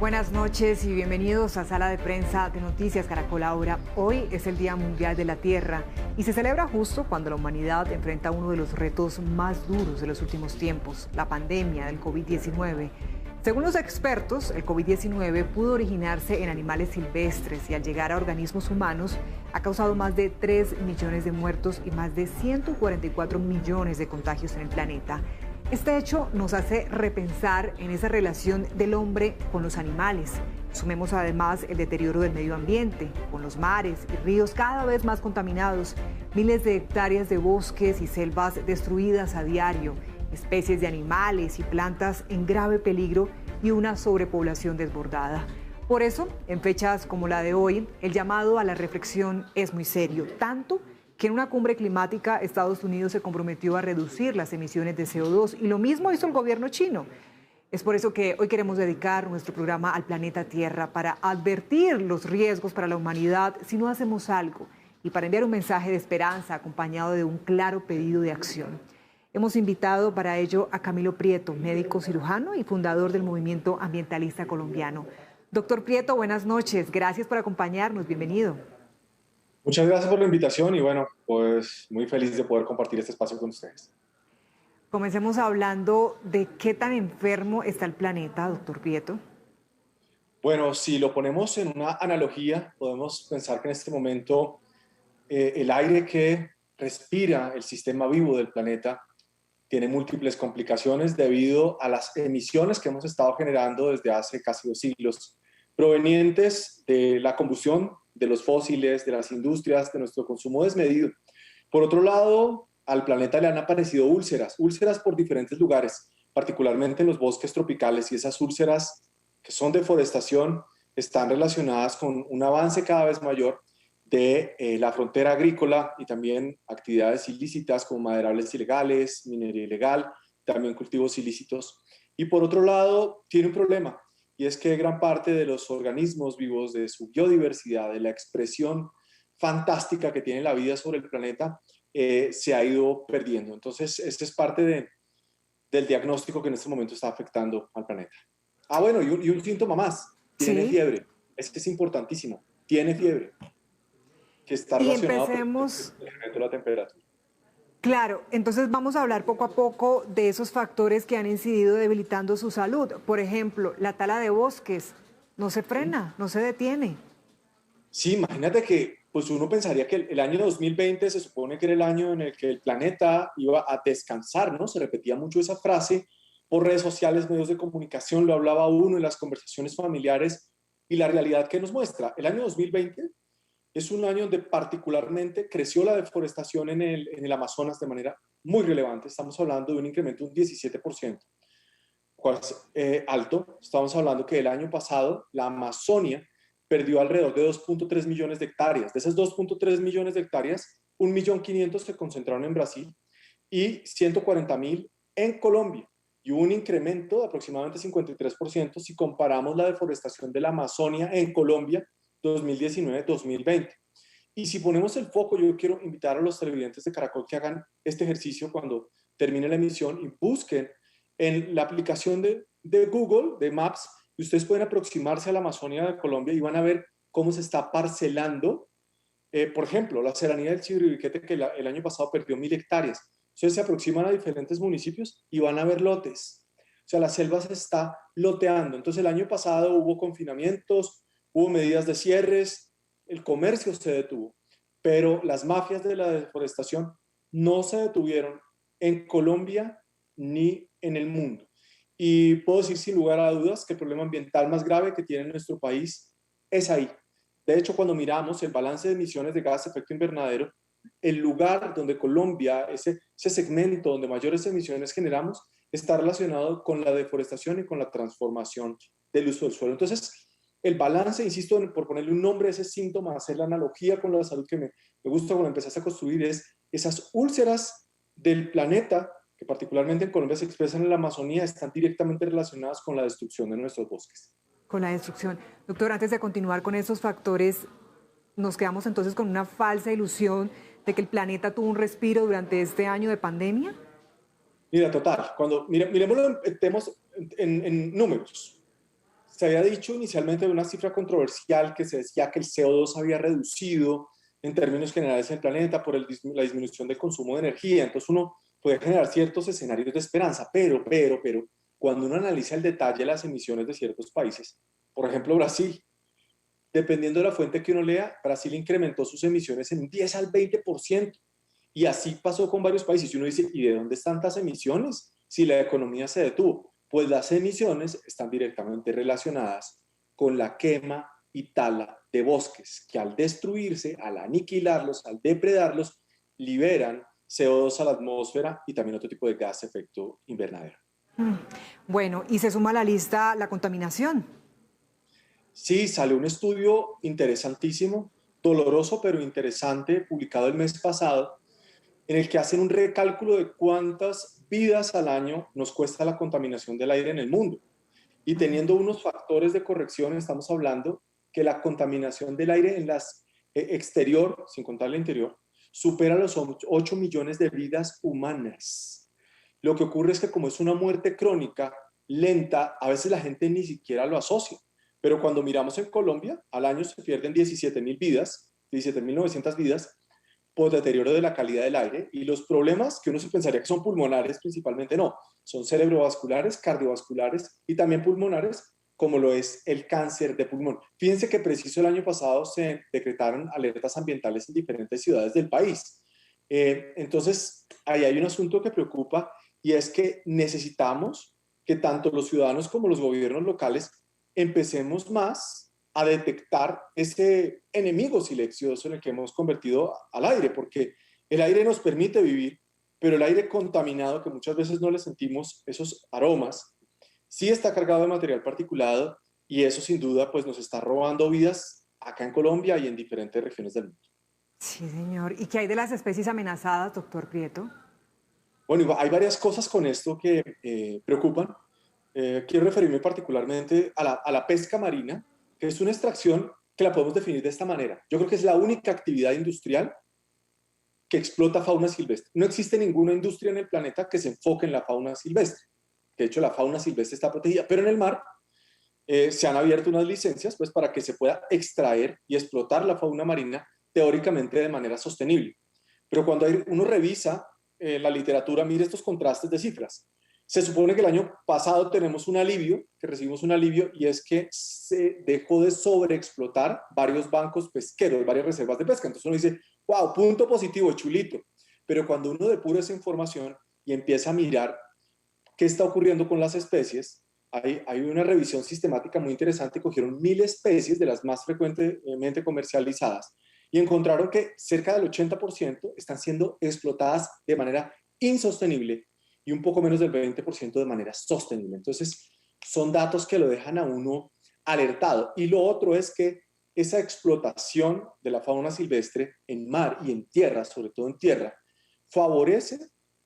Buenas noches y bienvenidos a Sala de Prensa de Noticias Caracol Ahora. Hoy es el Día Mundial de la Tierra y se celebra justo cuando la humanidad enfrenta uno de los retos más duros de los últimos tiempos, la pandemia del COVID-19. Según los expertos, el COVID-19 pudo originarse en animales silvestres y al llegar a organismos humanos ha causado más de 3 millones de muertos y más de 144 millones de contagios en el planeta. Este hecho nos hace repensar en esa relación del hombre con los animales. Sumemos además el deterioro del medio ambiente, con los mares y ríos cada vez más contaminados, miles de hectáreas de bosques y selvas destruidas a diario, especies de animales y plantas en grave peligro y una sobrepoblación desbordada. Por eso, en fechas como la de hoy, el llamado a la reflexión es muy serio, tanto que en una cumbre climática Estados Unidos se comprometió a reducir las emisiones de CO2 y lo mismo hizo el gobierno chino. Es por eso que hoy queremos dedicar nuestro programa al planeta Tierra para advertir los riesgos para la humanidad si no hacemos algo y para enviar un mensaje de esperanza acompañado de un claro pedido de acción. Hemos invitado para ello a Camilo Prieto, médico cirujano y fundador del movimiento ambientalista colombiano. Doctor Prieto, buenas noches. Gracias por acompañarnos. Bienvenido. Muchas gracias por la invitación y bueno, pues muy feliz de poder compartir este espacio con ustedes. Comencemos hablando de qué tan enfermo está el planeta, doctor Prieto. Bueno, si lo ponemos en una analogía, podemos pensar que en este momento el aire que respira el sistema vivo del planeta tiene múltiples complicaciones debido a las emisiones que hemos estado generando desde hace casi 2 siglos, provenientes de la combustión de los fósiles, de las industrias, de nuestro consumo desmedido. Por otro lado, al planeta le han aparecido úlceras por diferentes lugares, particularmente en los bosques tropicales, y esas úlceras que son deforestación están relacionadas con un avance cada vez mayor de la frontera agrícola y también actividades ilícitas como maderables ilegales, minería ilegal, también cultivos ilícitos. Y por otro lado, tiene un problema, y es que gran parte de los organismos vivos, de su biodiversidad, de la expresión fantástica que tiene la vida sobre el planeta, se ha ido perdiendo. Entonces, este es parte del diagnóstico que en este momento está afectando al planeta. Ah, bueno, y un síntoma más, tiene Sí. fiebre. Es importantísimo, tiene fiebre, que está Y relacionado con empecemos, el incremento de la temperatura. claro, entonces vamos a hablar poco a poco de esos factores que han incidido debilitando su salud. Por ejemplo, la tala de bosques no se frena, no se detiene. Sí, imagínate que pues uno pensaría que el año 2020 se supone que era el año en el que el planeta iba a descansar, ¿no? Se repetía mucho esa frase por redes sociales, medios de comunicación, lo hablaba uno en las conversaciones familiares, y la realidad que nos muestra, el año 2020 es un año donde particularmente creció la deforestación en el Amazonas de manera muy relevante. Estamos hablando de un incremento de un 17%, cual es alto. Estamos hablando que el año pasado la Amazonia perdió alrededor de 2.3 millones de hectáreas. De esas 2.3 millones de hectáreas, 1.500.000 se concentraron en Brasil y 140.000 en Colombia. Y hubo un incremento de aproximadamente 53% si comparamos la deforestación de la Amazonia en Colombia 2019-2020. Y si ponemos el foco, yo quiero invitar a los televidentes de Caracol que hagan este ejercicio cuando termine la emisión y busquen en la aplicación de Google, de Maps, y ustedes pueden aproximarse a la Amazonia de Colombia y van a ver cómo se está parcelando. Por ejemplo, la serranía del Chiririquete, que el año pasado perdió 1.000 hectáreas. Ustedes se aproximan a diferentes municipios y van a ver lotes. O sea, la selva se está loteando. Entonces, el año pasado hubo confinamientos, hubo medidas de cierres, el comercio se detuvo, pero las mafias de la deforestación no se detuvieron en Colombia ni en el mundo. Y puedo decir sin lugar a dudas que el problema ambiental más grave que tiene nuestro país es ahí. De hecho, cuando miramos el balance de emisiones de gases de efecto invernadero, el lugar donde Colombia, ese segmento donde mayores emisiones generamos, está relacionado con la deforestación y con la transformación del uso del suelo. Entonces, el balance, insisto, por ponerle un nombre a ese síntoma, hacer la analogía con la salud que me gusta cuando empezaste a construir, es esas úlceras del planeta que particularmente en Colombia se expresan en la Amazonía, están directamente relacionadas con la destrucción de nuestros bosques. Con la destrucción. Doctor, antes de continuar con esos factores, nos quedamos entonces con una falsa ilusión de que el planeta tuvo un respiro durante este año de pandemia. Mira, total, miremoslo en números. se había dicho inicialmente de una cifra controversial que se decía que el CO2 había reducido en términos generales en el planeta por la disminución del consumo de energía. Entonces uno puede generar ciertos escenarios de esperanza, pero, cuando uno analiza el detalle de las emisiones de ciertos países, por ejemplo Brasil, dependiendo de la fuente que uno lea, Brasil incrementó sus emisiones en un 10 al 20%. Y así pasó con varios países. Y uno dice, ¿y de dónde están tantas emisiones si la economía se detuvo? Pues las emisiones están directamente relacionadas con la quema y tala de bosques, que al destruirse, al aniquilarlos, al depredarlos, liberan CO2 a la atmósfera y también otro tipo de gas de efecto invernadero. Bueno, y se suma a la lista la contaminación. Sí, salió un estudio interesantísimo, doloroso pero interesante, publicado el mes pasado, en el que hacen un recálculo de cuántas vidas al año nos cuesta la contaminación del aire en el mundo. Y teniendo unos factores de corrección, estamos hablando que la contaminación del aire en las exterior, sin contar el interior, supera los 8 millones de vidas humanas. Lo que ocurre es que como es una muerte crónica, lenta, a veces la gente ni siquiera lo asocia. Pero cuando miramos en Colombia, al año se pierden 17.000 vidas, 17.900 vidas, por deterioro de la calidad del aire, y los problemas que uno se pensaría que son pulmonares principalmente no, son cerebrovasculares, cardiovasculares y también pulmonares, como lo es el cáncer de pulmón. Fíjense que preciso el año pasado se decretaron alertas ambientales en diferentes ciudades del país. Entonces, ahí hay un asunto que preocupa, y es que necesitamos que tanto los ciudadanos como los gobiernos locales empecemos más a detectar ese enemigo silencioso en el que hemos convertido al aire, porque el aire nos permite vivir, pero el aire contaminado, que muchas veces no le sentimos esos aromas, sí está cargado de material particulado, y eso sin duda pues nos está robando vidas acá en Colombia y en diferentes regiones del mundo. Sí, señor. ¿Y qué hay de las especies amenazadas, doctor Prieto? Bueno, hay varias cosas con esto que preocupan. Quiero referirme particularmente a la pesca marina, que es una extracción que la podemos definir de esta manera. Yo creo que es la única actividad industrial que explota fauna silvestre. No existe ninguna industria en el planeta que se enfoque en la fauna silvestre. De hecho, la fauna silvestre está protegida, pero en el mar se han abierto unas licencias pues, para que se pueda extraer y explotar la fauna marina teóricamente de manera sostenible. Pero cuando uno revisa la literatura, mire estos contrastes de cifras. Se supone que el año pasado tenemos un alivio, que recibimos un alivio, y es que se dejó de sobreexplotar varios bancos pesqueros, varias reservas de pesca. Entonces uno dice, wow, punto positivo, chulito. Pero cuando uno depura esa información y empieza a mirar qué está ocurriendo con las especies, hay una revisión sistemática muy interesante. Cogieron 1.000 especies de las más frecuentemente comercializadas y encontraron que cerca del 80% están siendo explotadas de manera insostenible y un poco menos del 20% de manera sostenible. Entonces, son datos que lo dejan a uno alertado. Y lo otro es que esa explotación de la fauna silvestre en mar y en tierra, sobre todo en tierra, favorece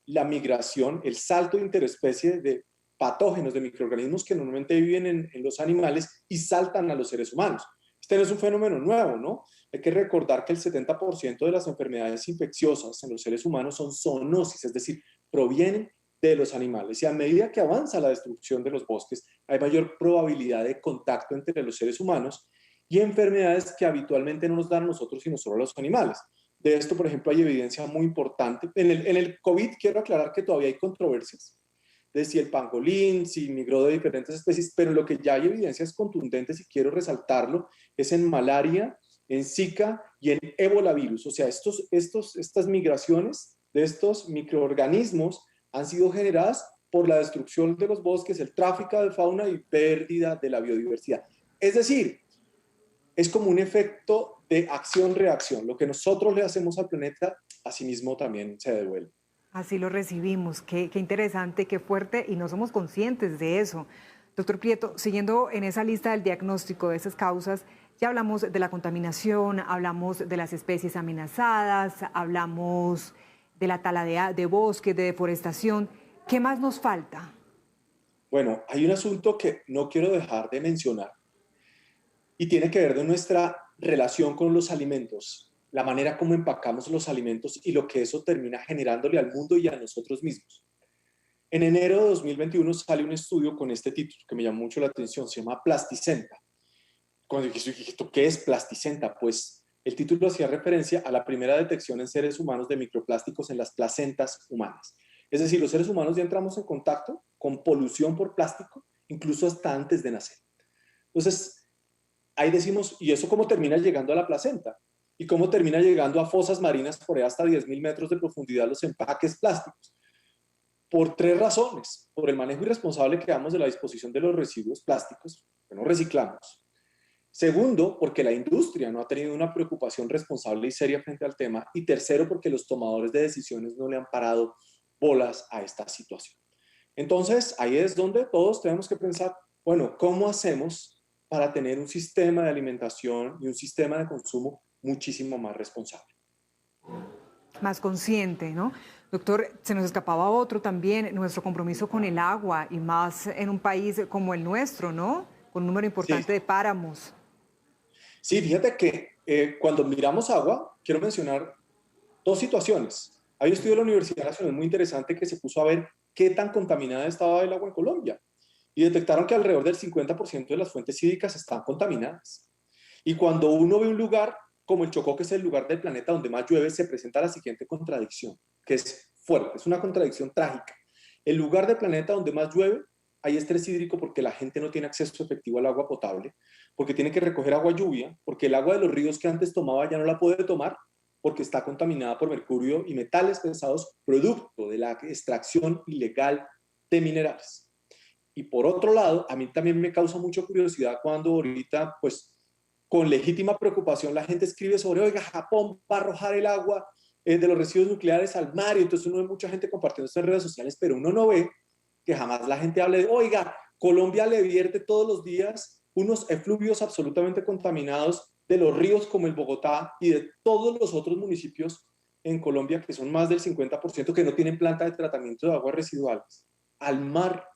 la migración, el salto de interespecie de patógenos, de microorganismos que normalmente viven en los animales y saltan a los seres humanos. Este no es un fenómeno nuevo, ¿no? Hay que recordar que el 70% de las enfermedades infecciosas en los seres humanos son zoonosis, es decir, provienen de los animales. Y a medida que avanza la destrucción de los bosques, hay mayor probabilidad de contacto entre los seres humanos y enfermedades que habitualmente no nos dan a nosotros, sino solo a los animales. De esto, por ejemplo, hay evidencia muy importante. En el COVID quiero aclarar que todavía hay controversias de si el pangolín, si migró de diferentes especies, pero lo que ya hay evidencias contundentes, y quiero resaltarlo, es en malaria, en Zika y en ébola virus. O sea, estas migraciones de estos microorganismos han sido generadas por la destrucción de los bosques, el tráfico de fauna y pérdida de la biodiversidad. Es decir, es como un efecto de acción-reacción. Lo que nosotros le hacemos al planeta, asimismo también se devuelve. Así lo recibimos. Qué interesante, qué fuerte, y no somos conscientes de eso. Doctor Prieto, siguiendo en esa lista del diagnóstico de esas causas, ya hablamos de la contaminación, hablamos de las especies amenazadas, hablamos de la tala de bosques, de deforestación. ¿Qué más nos falta? Bueno, hay un asunto que no quiero dejar de mencionar y tiene que ver de nuestra relación con los alimentos, la manera como empacamos los alimentos y lo que eso termina generándole al mundo y a nosotros mismos. En enero de 2021 sale un estudio con este título que me llamó mucho la atención, se llama Plasticenta. Cuando dije, ¿qué es Plasticenta? Pues el título hacía referencia a la primera detección en seres humanos de microplásticos en las placentas humanas. Es decir, los seres humanos ya entramos en contacto con polución por plástico, incluso hasta antes de nacer. Entonces, ahí decimos, ¿y eso cómo termina llegando a la placenta? ¿Y cómo termina llegando a fosas marinas por ahí hasta 10.000 metros de profundidad los empaques plásticos? Por tres razones. Por el manejo irresponsable que damos de la disposición de los residuos plásticos, que no reciclamos. Segundo, porque la industria no ha tenido una preocupación responsable y seria frente al tema. Y tercero, porque los tomadores de decisiones no le han parado bolas a esta situación. Entonces, ahí es donde todos tenemos que pensar, bueno, ¿cómo hacemos para tener un sistema de alimentación y un sistema de consumo muchísimo más responsable? Más consciente, ¿no? Doctor, se nos escapaba otro también, nuestro compromiso con el agua y más en un país como el nuestro, ¿no? Con un número importante de páramos. Sí, fíjate que cuando miramos agua, quiero mencionar dos situaciones. Hay un estudio de la Universidad Nacional muy interesante que se puso a ver qué tan contaminada estaba el agua en Colombia y detectaron que alrededor del 50% de las fuentes hídricas están contaminadas. Y cuando uno ve un lugar como el Chocó, que es el lugar del planeta donde más llueve, se presenta la siguiente contradicción, que es fuerte, es una contradicción trágica. El lugar del planeta donde más llueve, hay estrés hídrico porque la gente no tiene acceso efectivo al agua potable, porque tiene que recoger agua lluvia, porque el agua de los ríos que antes tomaba ya no la puede tomar, porque está contaminada por mercurio y metales pesados, producto de la extracción ilegal de minerales. Y por otro lado, a mí también me causa mucha curiosidad cuando ahorita, pues, con legítima preocupación, la gente escribe sobre, oiga, Japón va a arrojar el agua de los residuos nucleares al mar, y entonces uno ve mucha gente compartiendo esto en redes sociales, pero uno no ve que jamás la gente hable de, oiga, Colombia le vierte todos los días unos efluvios absolutamente contaminados de los ríos como el Bogotá y de todos los otros municipios en Colombia, que son más del 50%, que no tienen planta de tratamiento de aguas residuales, al mar.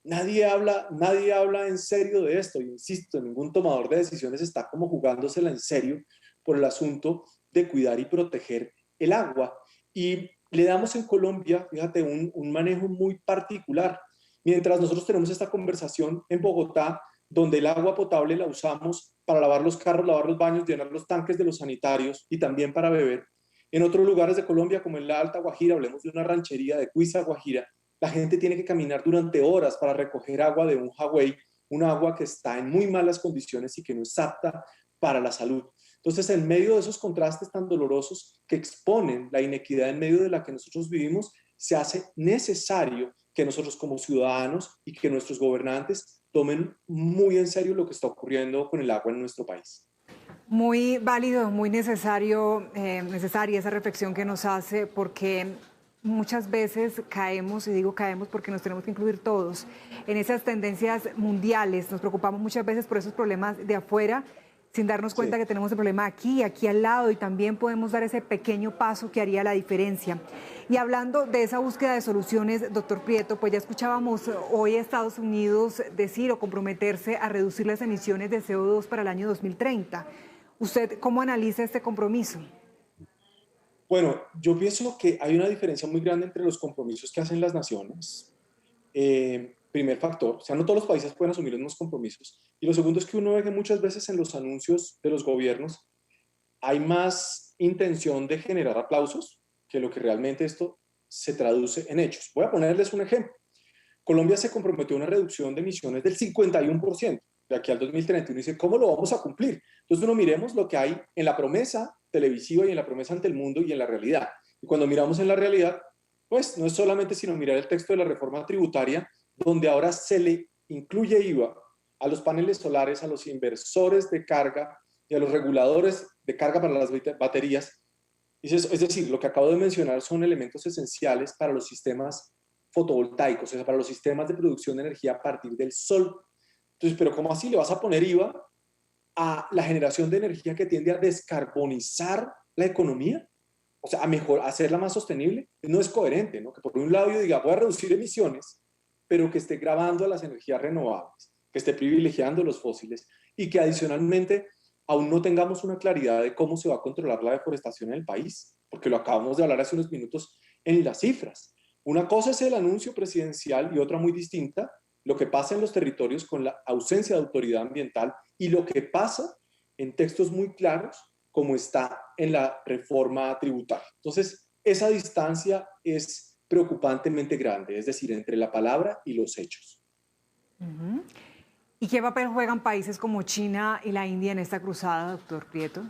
Nadie habla en serio de esto, y insisto, ningún tomador de decisiones está como jugándosela en serio por el asunto de cuidar y proteger el agua. Y le damos en Colombia, fíjate, un manejo muy particular. Mientras nosotros tenemos esta conversación en Bogotá, donde el agua potable la usamos para lavar los carros, lavar los baños, llenar los tanques de los sanitarios y también para beber. En otros lugares de Colombia, como en la Alta Guajira, hablemos de una ranchería de Cuiza, Guajira, la gente tiene que caminar durante horas para recoger agua de un jagüey, un agua que está en muy malas condiciones y que no es apta para la salud. Entonces, en medio de esos contrastes tan dolorosos que exponen la inequidad en medio de la que nosotros vivimos, se hace necesario que nosotros como ciudadanos y que nuestros gobernantes tomen muy en serio lo que está ocurriendo con el agua en nuestro país. Muy válido, muy necesaria esa reflexión que nos hace, porque muchas veces caemos, y digo caemos porque nos tenemos que incluir todos, en esas tendencias mundiales. Nos preocupamos muchas veces por esos problemas de afuera, sin darnos cuenta que tenemos el problema aquí al lado, y también podemos dar ese pequeño paso que haría la diferencia. Y hablando de esa búsqueda de soluciones, doctor Prieto, pues ya escuchábamos hoy a Estados Unidos decir o comprometerse a reducir las emisiones de CO2 para el año 2030. ¿Usted cómo analiza este compromiso? Bueno, yo pienso que hay una diferencia muy grande entre los compromisos que hacen las naciones. Primer factor, o sea, no todos los países pueden asumir los mismos compromisos. Y lo segundo es que uno ve que muchas veces en los anuncios de los gobiernos hay más intención de generar aplausos que lo que realmente esto se traduce en hechos. Voy a ponerles un ejemplo. Colombia se comprometió a una reducción de emisiones del 51% de aquí al 2031 y dice, ¿cómo lo vamos a cumplir? Entonces uno miremos lo que hay en la promesa televisiva y en la promesa ante el mundo y en la realidad. Y cuando miramos en la realidad, pues no es solamente sino mirar el texto de la reforma tributaria, donde ahora se le incluye IVA a los paneles solares, a los inversores de carga y a los reguladores de carga para las baterías. Es decir, lo que acabo de mencionar son elementos esenciales para los sistemas fotovoltaicos, o sea, para los sistemas de producción de energía a partir del sol. Entonces, pero ¿cómo así le vas a poner IVA a la generación de energía que tiende a descarbonizar la economía? O sea, a hacerla más sostenible. No es coherente, ¿no? Que por un lado yo diga, voy a reducir emisiones, pero que esté grabando a las energías renovables, que esté privilegiando los fósiles y que adicionalmente aún no tengamos una claridad de cómo se va a controlar la deforestación en el país, porque lo acabamos de hablar hace unos minutos en las cifras. Una cosa es el anuncio presidencial y otra muy distinta, lo que pasa en los territorios con la ausencia de autoridad ambiental y lo que pasa en textos muy claros como está en la reforma tributaria. Entonces, esa distancia es preocupantemente grande, es decir, entre la palabra y los hechos. Uh-huh. ¿Y qué papel juegan países como China y la India en esta cruzada, doctor Prieto?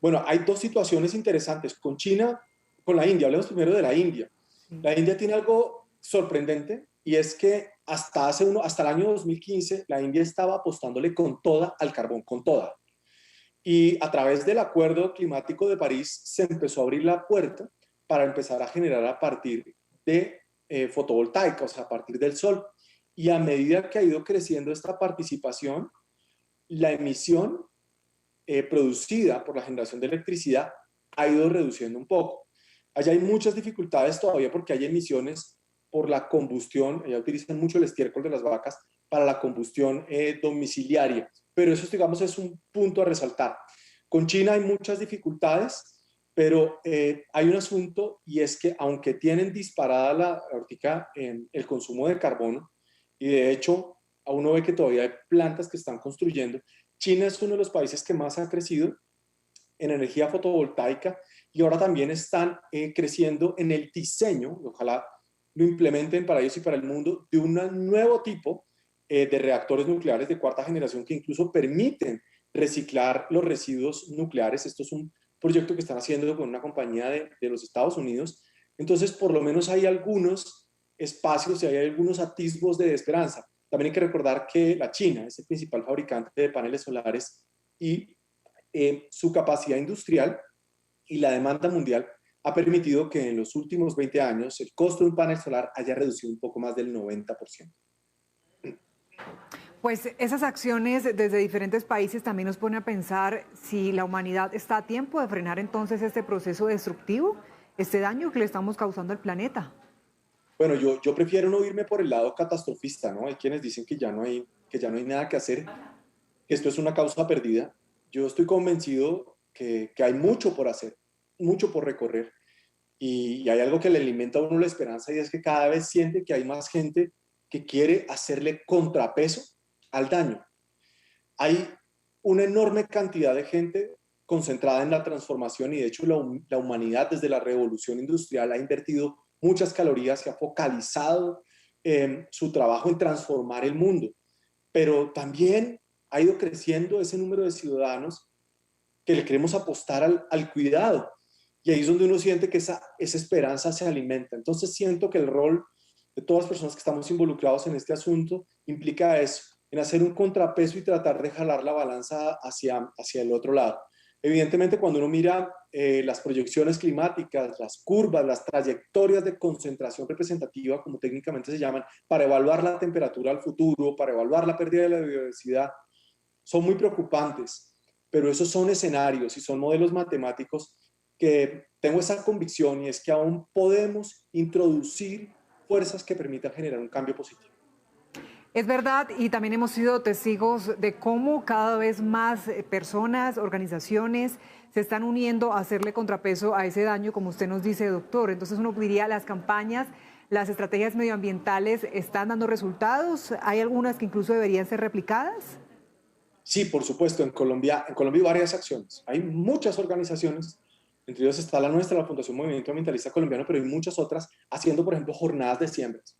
Bueno, hay dos situaciones interesantes. Con China, con la India, hablemos primero de la India. Sí. La India tiene algo sorprendente y es que hasta el año 2015 la India estaba apostándole con toda al carbón, con toda. Y a través del Acuerdo Climático de París se empezó a abrir la puerta para empezar a generar a partir de fotovoltaica, o sea, a partir del sol. Y a medida que ha ido creciendo esta participación, la emisión producida por la generación de electricidad ha ido reduciendo un poco. Allá hay muchas dificultades todavía porque hay emisiones por la combustión, allá utilizan mucho el estiércol de las vacas para la combustión domiciliaria, pero eso, digamos, es un punto a resaltar. Con China hay muchas dificultades, pero hay un asunto y es que aunque tienen disparada ahorita en el consumo de carbono, y de hecho uno ve que todavía hay plantas que están construyendo, China es uno de los países que más ha crecido en energía fotovoltaica y ahora también están creciendo en el diseño, ojalá lo implementen para ellos y para el mundo, de un nuevo tipo de reactores nucleares de cuarta generación que incluso permiten reciclar los residuos nucleares. Esto es un proyecto que están haciendo con una compañía de los Estados Unidos. Entonces, por lo menos hay algunos espacios y hay algunos atisbos de esperanza. También hay que recordar que la China es el principal fabricante de paneles solares y su capacidad industrial y la demanda mundial ha permitido que en los últimos 20 años el costo de un panel solar haya reducido un poco más del 90%. Pues esas acciones desde diferentes países también nos pone a pensar si la humanidad está a tiempo de frenar entonces este proceso destructivo, este daño que le estamos causando al planeta. Bueno, yo prefiero no irme por el lado catastrofista, ¿no? Hay quienes dicen que ya no hay nada que hacer, que esto es una causa perdida. Yo estoy convencido que hay mucho por hacer, mucho por recorrer. Y hay algo que le alimenta a uno la esperanza y es que cada vez siente que hay más gente que quiere hacerle contrapeso al daño. Hay una enorme cantidad de gente concentrada en la transformación y de hecho la humanidad desde la revolución industrial ha invertido muchas calorías y ha focalizado su trabajo en transformar el mundo. Pero también ha ido creciendo ese número de ciudadanos que le queremos apostar al cuidado. Y ahí es donde uno siente que esa esperanza se alimenta. Entonces siento que el rol de todas las personas que estamos involucrados en este asunto implica eso, en hacer un contrapeso y tratar de jalar la balanza hacia el otro lado. Evidentemente, cuando uno mira las proyecciones climáticas, las curvas, las trayectorias de concentración representativa, como técnicamente se llaman, para evaluar la temperatura al futuro, para evaluar la pérdida de la biodiversidad, son muy preocupantes, pero esos son escenarios y son modelos matemáticos que tengo esa convicción y es que aún podemos introducir fuerzas que permitan generar un cambio positivo. Es verdad, y también hemos sido testigos de cómo cada vez más personas, organizaciones se están uniendo a hacerle contrapeso a ese daño, como usted nos dice, doctor. Entonces uno diría, las campañas, las estrategias medioambientales están dando resultados. ¿Hay algunas que incluso deberían ser replicadas? Sí, por supuesto, en Colombia hay varias acciones. Hay muchas organizaciones, entre ellas está la nuestra, la Fundación Movimiento Ambientalista Colombiano, pero hay muchas otras haciendo, por ejemplo, jornadas de siembras.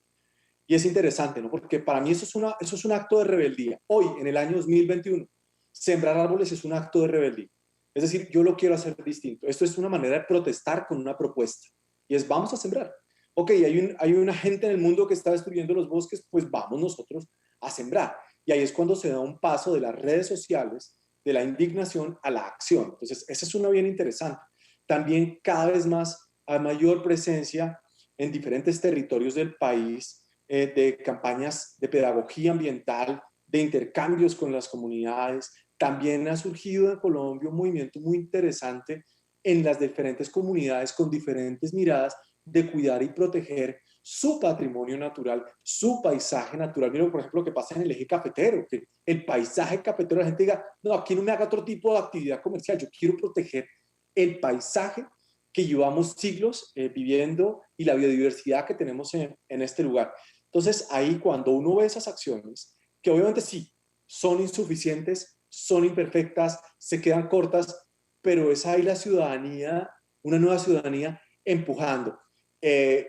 Y es interesante, ¿no? Porque para mí eso es un acto de rebeldía. Hoy, en el año 2021, sembrar árboles es un acto de rebeldía. Es decir, yo lo quiero hacer distinto. Esto es una manera de protestar con una propuesta. Y es, vamos a sembrar. Ok, hay una gente en el mundo que está destruyendo los bosques, pues vamos nosotros a sembrar. Y ahí es cuando se da un paso de las redes sociales, de la indignación a la acción. Entonces, esa es una bien interesante. También cada vez más hay mayor presencia en diferentes territorios del país de campañas de pedagogía ambiental, de intercambios con las comunidades. También ha surgido en Colombia un movimiento muy interesante en las diferentes comunidades con diferentes miradas de cuidar y proteger su patrimonio natural, su paisaje natural. Mira, por ejemplo, lo que pasa en el eje cafetero, que el paisaje cafetero, la gente diga, no, aquí no me haga otro tipo de actividad comercial, yo quiero proteger el paisaje que llevamos siglos viviendo y la biodiversidad que tenemos en este lugar. Entonces, ahí cuando uno ve esas acciones, que obviamente sí, son insuficientes, son imperfectas, se quedan cortas, pero es ahí la ciudadanía, una nueva ciudadanía empujando.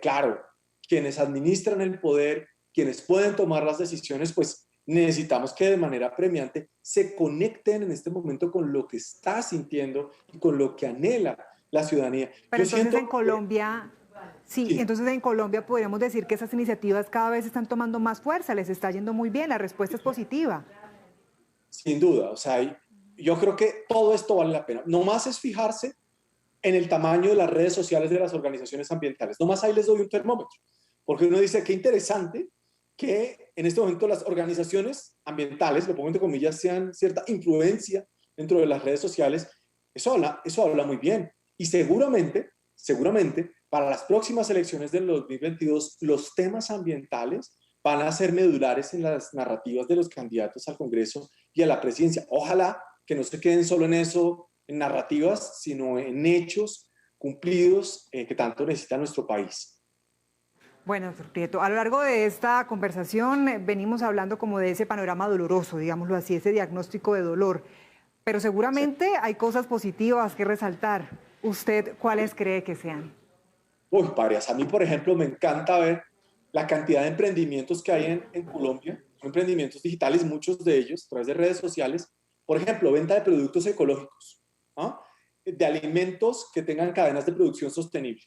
Claro, quienes administran el poder, quienes pueden tomar las decisiones, pues necesitamos que de manera premiante se conecten en este momento con lo que está sintiendo y con lo que anhela la ciudadanía. Pero entonces en Colombia, sí, entonces en Colombia podríamos decir que esas iniciativas cada vez están tomando más fuerza, les está yendo muy bien, la respuesta es positiva. Sin duda, o sea, yo creo que todo esto vale la pena. No más es fijarse en el tamaño de las redes sociales de las organizaciones ambientales. No más ahí les doy un termómetro, porque uno dice, qué interesante que en este momento las organizaciones ambientales, lo pongo entre comillas, sean cierta influencia dentro de las redes sociales. Eso habla muy bien. Y seguramente, para las próximas elecciones del 2022, los temas ambientales van a ser medulares en las narrativas de los candidatos al Congreso y a la presidencia. Ojalá que no se queden solo en eso, en narrativas, sino en hechos cumplidos que tanto necesita nuestro país. Bueno, doctor Prieto, a lo largo de esta conversación venimos hablando como de ese panorama doloroso, digámoslo así, ese diagnóstico de dolor, pero seguramente sí hay cosas positivas que resaltar. ¿Usted cuáles cree que sean? Uy, varias. A mí, por ejemplo, me encanta ver la cantidad de emprendimientos que hay en Colombia, emprendimientos digitales, muchos de ellos a través de redes sociales. Por ejemplo, venta de productos ecológicos, ¿ah? De alimentos que tengan cadenas de producción sostenible,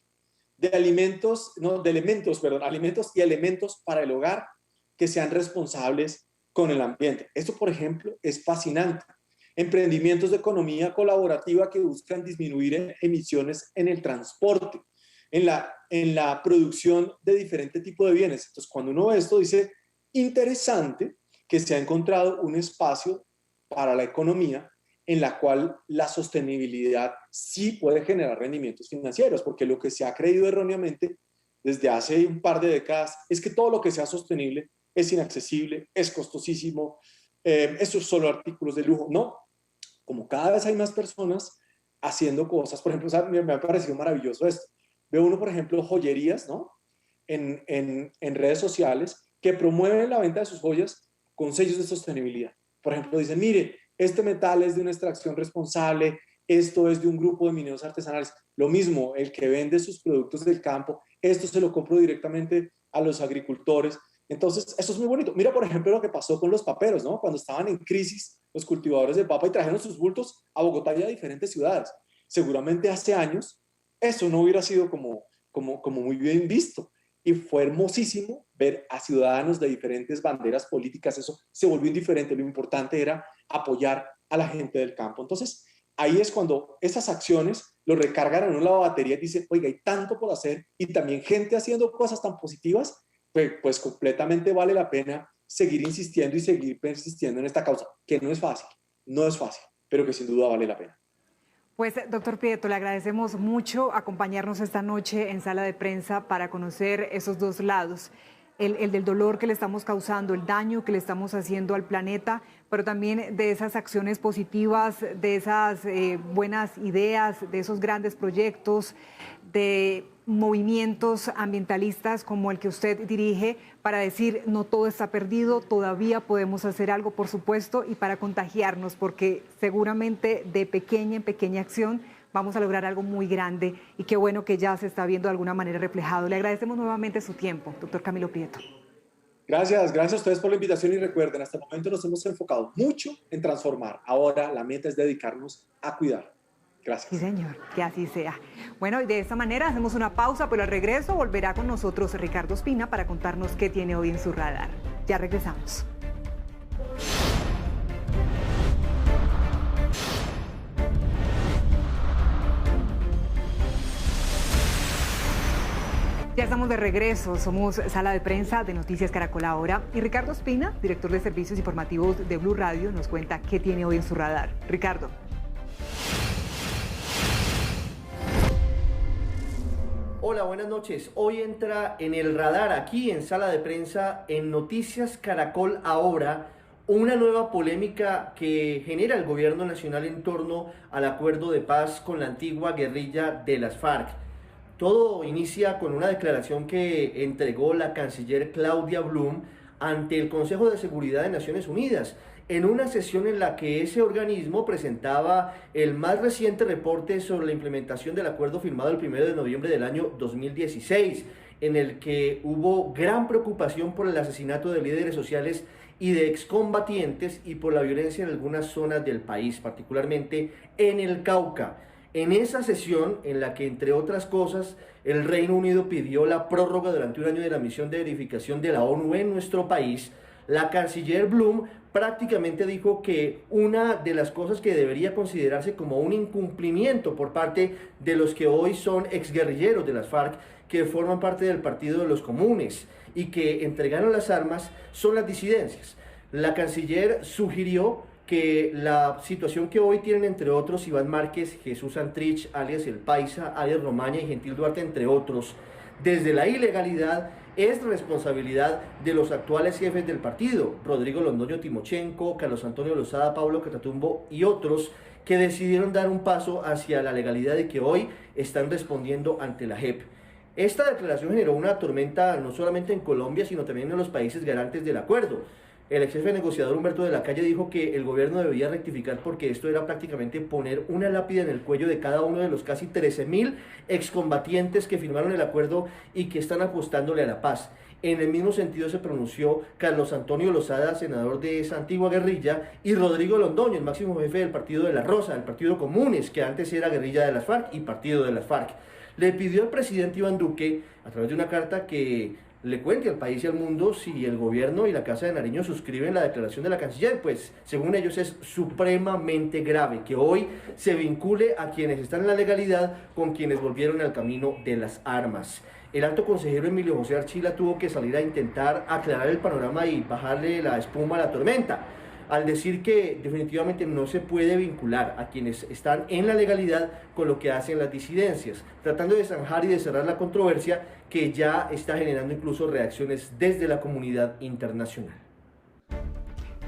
de alimentos y elementos para el hogar que sean responsables con el ambiente. Esto, por ejemplo, es fascinante. Emprendimientos de economía colaborativa que buscan disminuir emisiones en el transporte, en la producción de diferente tipo de bienes. Entonces, cuando uno ve esto, dice, interesante que se ha encontrado un espacio para la economía en la cual la sostenibilidad sí puede generar rendimientos financieros, porque lo que se ha creído erróneamente desde hace un par de décadas es que todo lo que sea sostenible es inaccesible, es costosísimo, eso es solo artículos de lujo. No, como cada vez hay más personas haciendo cosas, por ejemplo, me ha parecido maravilloso esto. Veo uno, por ejemplo, joyerías, ¿no? En redes sociales que promueven la venta de sus joyas con sellos de sostenibilidad. Por ejemplo, dicen, mire, este metal es de una extracción responsable, esto es de un grupo de mineros artesanales. Lo mismo, el que vende sus productos del campo, esto se lo compro directamente a los agricultores. Entonces, eso es muy bonito. Mira, por ejemplo, lo que pasó con los paperos, ¿no? Cuando estaban en crisis los cultivadores de papa y trajeron sus bultos a Bogotá y a diferentes ciudades. Seguramente hace años eso no hubiera sido como muy bien visto. Y fue hermosísimo ver a ciudadanos de diferentes banderas políticas. Eso se volvió indiferente. Lo importante era apoyar a la gente del campo. Entonces, ahí es cuando esas acciones lo recargan en una batería y dicen, oiga, hay tanto por hacer y también gente haciendo cosas tan positivas, pues completamente vale la pena seguir insistiendo y seguir persistiendo en esta causa, que no es fácil, pero que sin duda vale la pena. Pues, doctor Prieto, le agradecemos mucho acompañarnos esta noche en Sala de Prensa para conocer esos dos lados. El del dolor que le estamos causando, el daño que le estamos haciendo al planeta, pero también de esas acciones positivas, de esas buenas ideas, de esos grandes proyectos, de movimientos ambientalistas como el que usted dirige para decir no todo está perdido, todavía podemos hacer algo, por supuesto, y para contagiarnos, porque seguramente de pequeña en pequeña acción vamos a lograr algo muy grande y qué bueno que ya se está viendo de alguna manera reflejado. Le agradecemos nuevamente su tiempo, doctor Camilo Prieto. Gracias a ustedes por la invitación y recuerden, hasta el momento nos hemos enfocado mucho en transformar. Ahora la meta es dedicarnos a cuidar. Gracias. Sí, señor, que así sea. Bueno, y de esta manera hacemos una pausa, pero al regreso volverá con nosotros Ricardo Espina para contarnos qué tiene hoy en su radar. Ya regresamos. Ya estamos de regreso, somos Sala de Prensa de Noticias Caracol Ahora y Ricardo Espina, director de Servicios Informativos de Blue Radio, nos cuenta qué tiene hoy en su radar. Ricardo. Hola, buenas noches. Hoy entra en el radar aquí en Sala de Prensa en Noticias Caracol Ahora una nueva polémica que genera el gobierno nacional en torno al acuerdo de paz con la antigua guerrilla de las FARC. Todo inicia con una declaración que entregó la canciller Claudia Blum ante el Consejo de Seguridad de Naciones Unidas, en una sesión en la que ese organismo presentaba el más reciente reporte sobre la implementación del acuerdo firmado el 1 de noviembre del año 2016, en el que hubo gran preocupación por el asesinato de líderes sociales y de excombatientes y por la violencia en algunas zonas del país, particularmente en el Cauca. En esa sesión, en la que entre otras cosas el Reino Unido pidió la prórroga durante un año de la misión de verificación de la ONU en nuestro país, la canciller Blum prácticamente dijo que una de las cosas que debería considerarse como un incumplimiento por parte de los que hoy son exguerrilleros de las FARC, que forman parte del Partido de los Comunes y que entregaron las armas, son las disidencias. La canciller sugirió que la situación que hoy tienen, entre otros, Iván Márquez, Jesús Santrich, alias El Paisa, alias Romaña y Gentil Duarte, entre otros, desde la ilegalidad, es responsabilidad de los actuales jefes del partido, Rodrigo Londoño Timochenko, Carlos Antonio Lozada, Pablo Catatumbo y otros, que decidieron dar un paso hacia la legalidad y que hoy están respondiendo ante la JEP. Esta declaración generó una tormenta no solamente en Colombia, sino también en los países garantes del acuerdo. El ex jefe negociador Humberto de la Calle dijo que el gobierno debía rectificar porque esto era prácticamente poner una lápida en el cuello de cada uno de los casi 13.000 excombatientes que firmaron el acuerdo y que están apostándole a la paz. En el mismo sentido se pronunció Carlos Antonio Lozada, senador de esa antigua guerrilla, y Rodrigo Londoño, el máximo jefe del Partido de la Rosa, el Partido Comunes, que antes era guerrilla de las FARC y Partido de las FARC. Le pidió al presidente Iván Duque, a través de una carta, que le cuente al país y al mundo si el gobierno y la Casa de Nariño suscriben la declaración de la canciller, pues según ellos es supremamente grave que hoy se vincule a quienes están en la legalidad con quienes volvieron al camino de las armas. El alto consejero Emilio José Archila tuvo que salir a intentar aclarar el panorama y bajarle la espuma a la tormenta, al decir que definitivamente no se puede vincular a quienes están en la legalidad con lo que hacen las disidencias, tratando de zanjar y de cerrar la controversia que ya está generando incluso reacciones desde la comunidad internacional.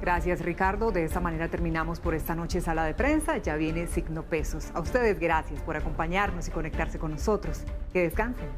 Gracias, Ricardo. De esta manera terminamos por esta noche Sala de Prensa. Ya viene Signo Pesos. A ustedes gracias por acompañarnos y conectarse con nosotros. Que descansen.